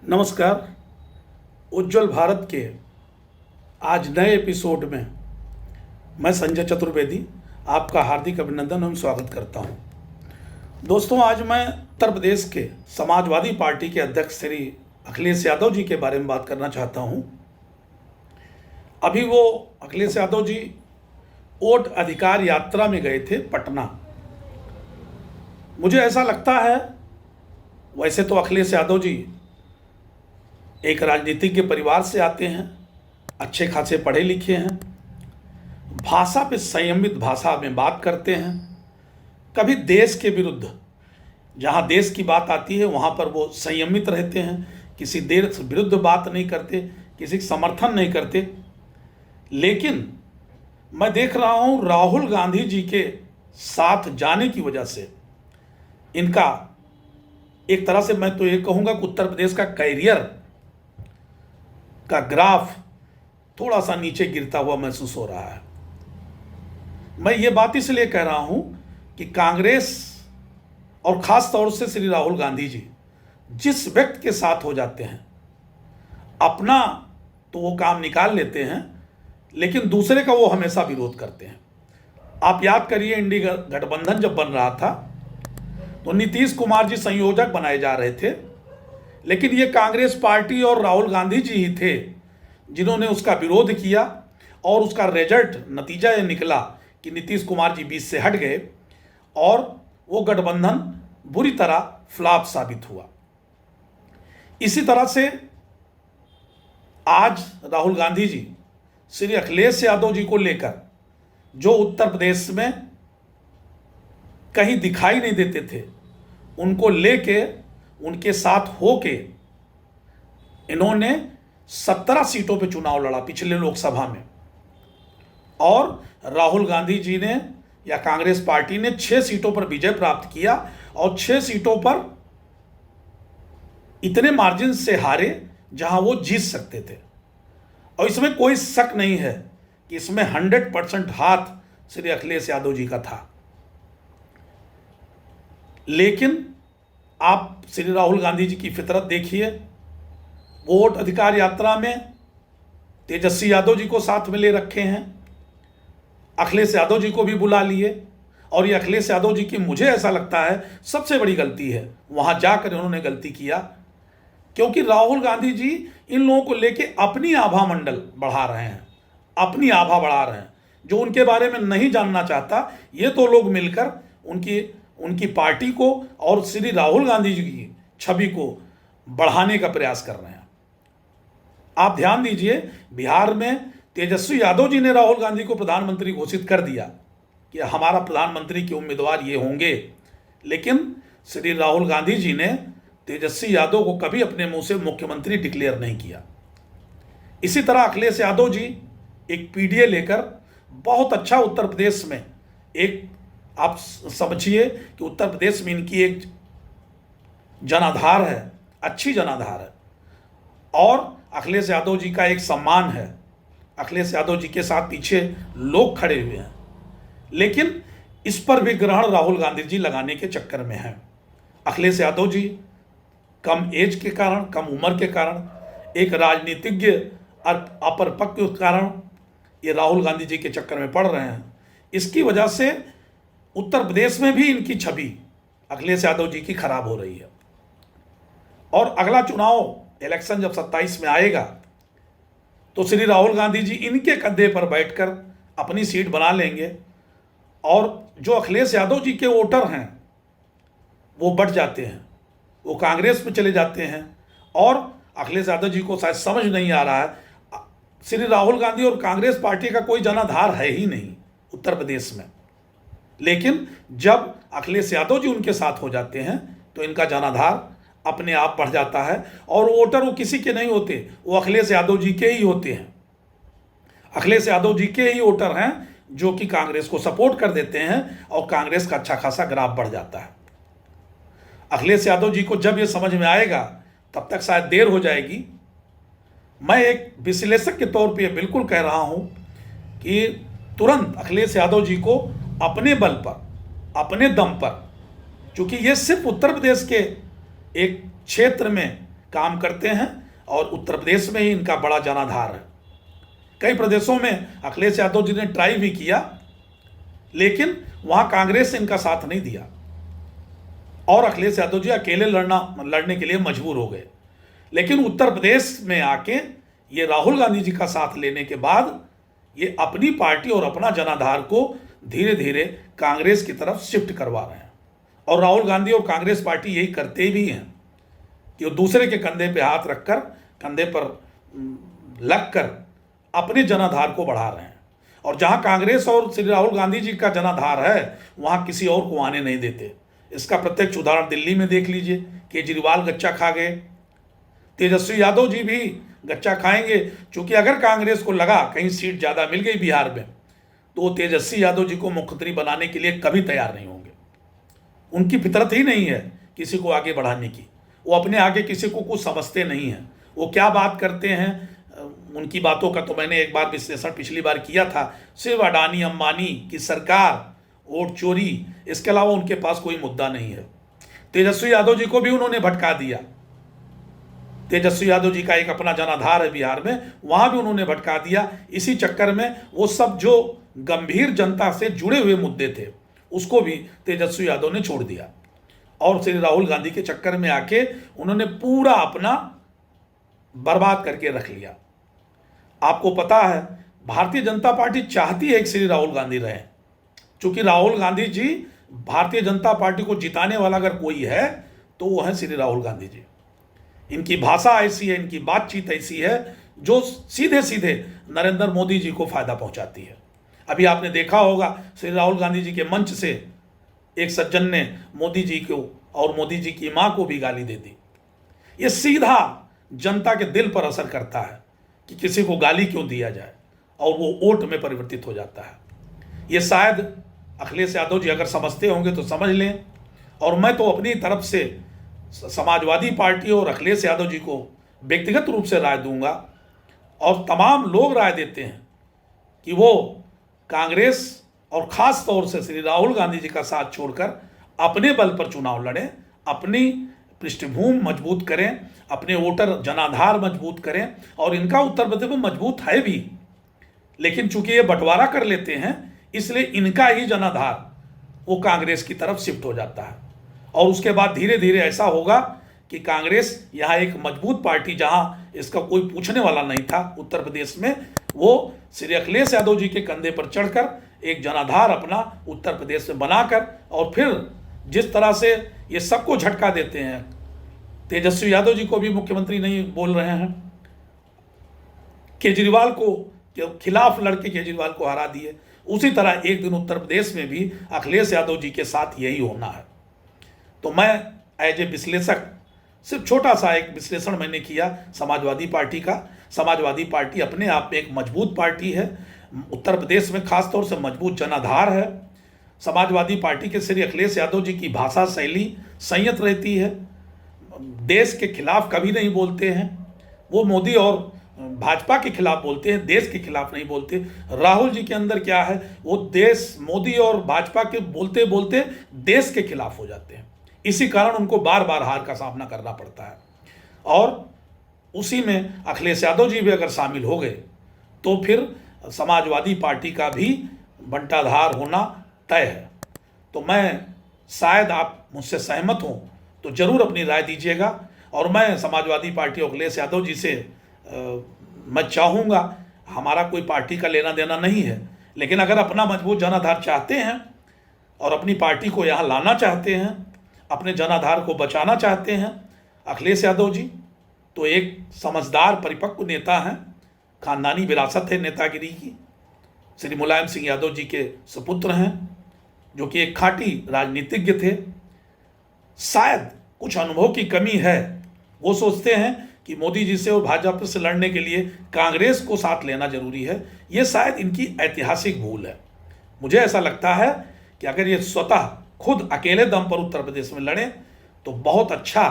नमस्कार। उज्जवल भारत के आज नए एपिसोड में मैं संजय चतुर्वेदी आपका हार्दिक अभिनंदन एवं स्वागत करता हूं। दोस्तों, आज मैं उत्तर प्रदेश के समाजवादी पार्टी के अध्यक्ष श्री अखिलेश यादव जी के बारे में बात करना चाहता हूं। अभी वो अखिलेश यादव जी वोट अधिकार यात्रा में गए थे पटना। मुझे ऐसा लगता है, वैसे तो अखिलेश यादव जी एक राजनीतिज्ञ परिवार से आते हैं, अच्छे खासे पढ़े लिखे हैं, भाषा पे संयमित भाषा में बात करते हैं, कभी देश के विरुद्ध, जहाँ देश की बात आती है वहाँ पर वो संयमित रहते हैं, किसी देश विरुद्ध बात नहीं करते, किसी का समर्थन नहीं करते। लेकिन मैं देख रहा हूँ राहुल गांधी जी के साथ जाने की वजह से इनका एक तरह से मैं तो ये कहूँगा कि उत्तर प्रदेश का कैरियर का ग्राफ थोड़ा सा नीचे गिरता हुआ महसूस हो रहा है। मैं ये बात इसलिए कह रहा हूं कि कांग्रेस और खास तौर से श्री राहुल गांधी जी जिस व्यक्ति के साथ हो जाते हैं, अपना तो वो काम निकाल लेते हैं, लेकिन दूसरे का वो हमेशा विरोध करते हैं। आप याद करिए, इंडिया गठबंधन जब बन रहा था तो नीतीश कुमार जी संयोजक बनाए जा रहे थे, लेकिन ये कांग्रेस पार्टी और राहुल गांधी जी ही थे जिन्होंने उसका विरोध किया और उसका रिजल्ट नतीजा ये निकला कि नीतीश कुमार जी बीच से हट गए और वो गठबंधन बुरी तरह फ्लॉप साबित हुआ। इसी तरह से आज राहुल गांधी जी श्री अखिलेश यादव जी को लेकर जो उत्तर प्रदेश में कहीं दिखाई नहीं देते थे, उनको लेके उनके साथ होके इन्होंने 17 सीटों पे चुनाव लड़ा पिछले लोकसभा में, और राहुल गांधी जी ने या कांग्रेस पार्टी ने 6 सीटों पर विजय प्राप्त किया और 6 सीटों पर इतने मार्जिन से हारे जहां वो जीत सकते थे। और इसमें कोई शक नहीं है कि इसमें 100% हाथ श्री अखिलेश यादव जी का था। लेकिन आप श्री राहुल गांधी जी की फितरत देखिए, वोट अधिकार यात्रा में तेजस्वी यादव जी को साथ में ले रखे हैं, अखिलेश यादव जी को भी बुला लिए, और ये अखिलेश यादव जी की मुझे ऐसा लगता है सबसे बड़ी गलती है, वहां जाकर उन्होंने गलती किया, क्योंकि राहुल गांधी जी इन लोगों को लेके अपनी आभा मंडल बढ़ा रहे हैं, अपनी आभा बढ़ा रहे हैं। जो उनके बारे में नहीं जानना चाहता, ये तो लोग मिलकर उनकी पार्टी को और श्री राहुल गांधी जी की छवि को बढ़ाने का प्रयास कर रहे हैं। आप ध्यान दीजिए, बिहार में तेजस्वी यादव जी ने राहुल गांधी को प्रधानमंत्री घोषित कर दिया कि हमारा प्रधानमंत्री के उम्मीदवार ये होंगे, लेकिन श्री राहुल गांधी जी ने तेजस्वी यादव को कभी अपने मुंह से मुख्यमंत्री डिक्लेयर नहीं किया। इसी तरह अखिलेश यादव जी एक पीडीए लेकर बहुत अच्छा उत्तर प्रदेश में एक, आप समझिए कि उत्तर प्रदेश में इनकी एक जनाधार है, अच्छी जनाधार है, और अखिलेश यादव जी का एक सम्मान है। अखिलेश यादव जी के साथ पीछे लोग खड़े हुए हैं, लेकिन इस पर भी ग्रहण राहुल गांधी जी लगाने के चक्कर में है। अखिलेश यादव जी कम एज के कारण, कम उम्र के कारण, एक राजनीतिज्ञ अपरिपक्व के कारण ये राहुल गांधी जी के चक्कर में पड़ रहे हैं। इसकी वजह से उत्तर प्रदेश में भी इनकी छवि अखिलेश यादव जी की खराब हो रही है। और अगला चुनाव इलेक्शन जब 27 में आएगा तो श्री राहुल गांधी जी इनके कंधे पर बैठकर अपनी सीट बना लेंगे, और जो अखिलेश यादव जी के वोटर हैं वो बढ़ जाते हैं, वो कांग्रेस में चले जाते हैं। और अखिलेश यादव जी को शायद समझ नहीं आ रहा है, श्री राहुल गांधी और कांग्रेस पार्टी का कोई जनाधार है ही नहीं उत्तर प्रदेश में, लेकिन जब अखिलेश यादव जी उनके साथ हो जाते हैं तो इनका जनाधार अपने आप बढ़ जाता है, और वोटर वो किसी के नहीं होते, वो अखिलेश यादव जी के ही होते हैं। अखिलेश यादव जी के ही वोटर हैं जो कि कांग्रेस को सपोर्ट कर देते हैं, और कांग्रेस का अच्छा खासा ग्राफ बढ़ जाता है। अखिलेश यादव जी को जब ये समझ में आएगा तब तक शायद देर हो जाएगी। मैं एक विश्लेषक के तौर पे बिल्कुल कह रहा हूं कि तुरंत अखिलेश यादव जी को अपने बल पर, अपने दम पर, क्योंकि ये सिर्फ उत्तर प्रदेश के एक क्षेत्र में काम करते हैं और उत्तर प्रदेश में ही इनका बड़ा जनाधार है। कई प्रदेशों में अखिलेश यादव जी ने ट्राई भी किया, लेकिन वहां कांग्रेस ने इनका साथ नहीं दिया और अखिलेश यादव जी अकेले लड़ने के लिए मजबूर हो गए। लेकिन उत्तर प्रदेश में आके ये राहुल गांधी जी का साथ लेने के बाद ये अपनी पार्टी और अपना जनाधार को धीरे धीरे कांग्रेस की तरफ शिफ्ट करवा रहे हैं। और राहुल गांधी और कांग्रेस पार्टी यही करते भी हैं कि वो दूसरे के कंधे पे हाथ रखकर, कंधे पर लगकर अपने जनाधार को बढ़ा रहे हैं। और जहां कांग्रेस और श्री राहुल गांधी जी का जनाधार है वहां किसी और को आने नहीं देते। इसका प्रत्यक्ष उदाहरण दिल्ली में देख लीजिए, केजरीवाल गच्चा खा गए, तेजस्वी यादव जी भी गच्चा खाएंगे, क्योंकि अगर कांग्रेस को लगा कहीं सीट ज़्यादा मिल गई बिहार में तो वो तेजस्वी यादव जी को मुख्यमंत्री बनाने के लिए कभी तैयार नहीं होंगे। उनकी फितरत ही नहीं है किसी को आगे बढ़ाने की, वो अपने आगे किसी को कुछ समझते नहीं हैं। वो क्या बात करते हैं, उनकी बातों का तो मैंने एक बार विश्लेषण पिछली बार किया था। सिर्फ अडानी अंबानी की सरकार, वोट चोरी, इसके अलावा उनके पास कोई मुद्दा नहीं है। तेजस्वी यादव जी को भी उन्होंने भटका दिया। तेजस्वी यादव जी का एक अपना जनाधार है बिहार में, वहां भी उन्होंने भटका दिया। इसी चक्कर में वो सब जो गंभीर जनता से जुड़े हुए मुद्दे थे उसको भी तेजस्वी यादव ने छोड़ दिया और श्री राहुल गांधी के चक्कर में आके उन्होंने पूरा अपना बर्बाद करके रख लिया। आपको पता है भारतीय जनता पार्टी चाहती है कि श्री राहुल गांधी रहे, क्योंकि राहुल गांधी जी, भारतीय जनता पार्टी को जिताने वाला अगर कोई है तो वो है श्री राहुल गांधी जी। इनकी भाषा ऐसी है, इनकी बातचीत ऐसी है जो सीधे सीधे नरेंद्र मोदी जी को फायदा पहुंचाती है। अभी आपने देखा होगा श्री राहुल गांधी जी के मंच से एक सज्जन ने मोदी जी को और मोदी जी की मां को भी गाली दे दी। ये सीधा जनता के दिल पर असर करता है कि किसी को गाली क्यों दिया जाए, और वो वोट में परिवर्तित हो जाता है। ये शायद अखिलेश यादव जी अगर समझते होंगे तो समझ लें, और मैं तो अपनी तरफ से समाजवादी पार्टी और अखिलेश यादव जी को व्यक्तिगत रूप से राय दूंगा, और तमाम लोग राय देते हैं कि वो कांग्रेस और ख़ास तौर से श्री राहुल गांधी जी का साथ छोड़कर अपने बल पर चुनाव लड़ें, अपनी पृष्ठभूमि मजबूत करें, अपने वोटर जनाधार मजबूत करें। और इनका उत्तर प्रदेश में मजबूत है भी, लेकिन चूंकि ये बंटवारा कर लेते हैं इसलिए इनका ही जनाधार वो कांग्रेस की तरफ शिफ्ट हो जाता है। और उसके बाद धीरे धीरे ऐसा होगा कि कांग्रेस यहाँ एक मजबूत पार्टी, जहाँ इसका कोई पूछने वाला नहीं था उत्तर प्रदेश में, वो श्री अखिलेश यादव जी के कंधे पर चढ़कर एक जनाधार अपना उत्तर प्रदेश में बनाकर, और फिर जिस तरह से ये सबको झटका देते हैं, तेजस्वी यादव जी को भी मुख्यमंत्री नहीं बोल रहे हैं, केजरीवाल को खिलाफ लड़के केजरीवाल को हरा दिए, उसी तरह एक दिन उत्तर प्रदेश में भी अखिलेश यादव जी के साथ यही होना है। तो मैं एज ए विश्लेषक सिर्फ छोटा सा एक विश्लेषण मैंने किया समाजवादी पार्टी का। समाजवादी पार्टी अपने आप में एक मजबूत पार्टी है, उत्तर प्रदेश में खास तौर से मजबूत जनाधार है। समाजवादी पार्टी के श्री अखिलेश यादव जी की भाषा शैली संयत रहती है, देश के खिलाफ कभी नहीं बोलते हैं, वो मोदी और भाजपा के खिलाफ बोलते हैं, देश के खिलाफ नहीं बोलते। राहुल जी के अंदर क्या है, वो देश, मोदी और भाजपा के बोलते बोलते देश के खिलाफ हो जाते हैं। इसी कारण उनको बार बार हार का सामना करना पड़ता है। और उसी में अखिलेश यादव जी भी अगर शामिल हो गए तो फिर समाजवादी पार्टी का भी बंटाधार होना तय है। तो मैं, शायद आप मुझसे सहमत हों तो ज़रूर अपनी राय दीजिएगा। और मैं समाजवादी पार्टी और अखिलेश यादव जी से मैं चाहूँगा, हमारा कोई पार्टी का लेना देना नहीं है, लेकिन अगर अपना मजबूत जनाधार चाहते हैं और अपनी पार्टी को यहाँ लाना चाहते हैं, अपने जनाधार को बचाना चाहते हैं अखिलेश यादव जी, तो एक समझदार परिपक्व नेता हैं, खानदानी विरासत है नेतागिरी की। श्री मुलायम सिंह यादव जी के सुपुत्र हैं, जो कि एक खाँटी राजनीतिज्ञ थे। शायद कुछ अनुभव की कमी है, वो सोचते हैं कि मोदी जी से और भाजपा से लड़ने के लिए कांग्रेस को साथ लेना जरूरी है। ये शायद इनकी ऐतिहासिक भूल है। मुझे ऐसा लगता है कि अगर ये स्वतः खुद अकेले दम पर उत्तर प्रदेश में लड़ें तो बहुत अच्छा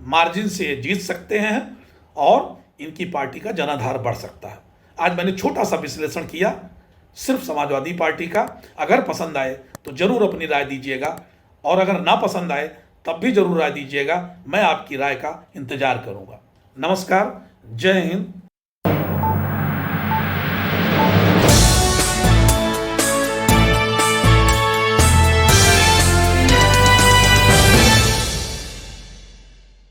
मार्जिन से जीत सकते हैं और इनकी पार्टी का जनाधार बढ़ सकता है। आज मैंने छोटा सा विश्लेषण किया सिर्फ समाजवादी पार्टी का। अगर पसंद आए तो जरूर अपनी राय दीजिएगा, और अगर ना पसंद आए तब भी जरूर राय दीजिएगा। मैं आपकी राय का इंतजार करूंगा। नमस्कार, जय हिंद,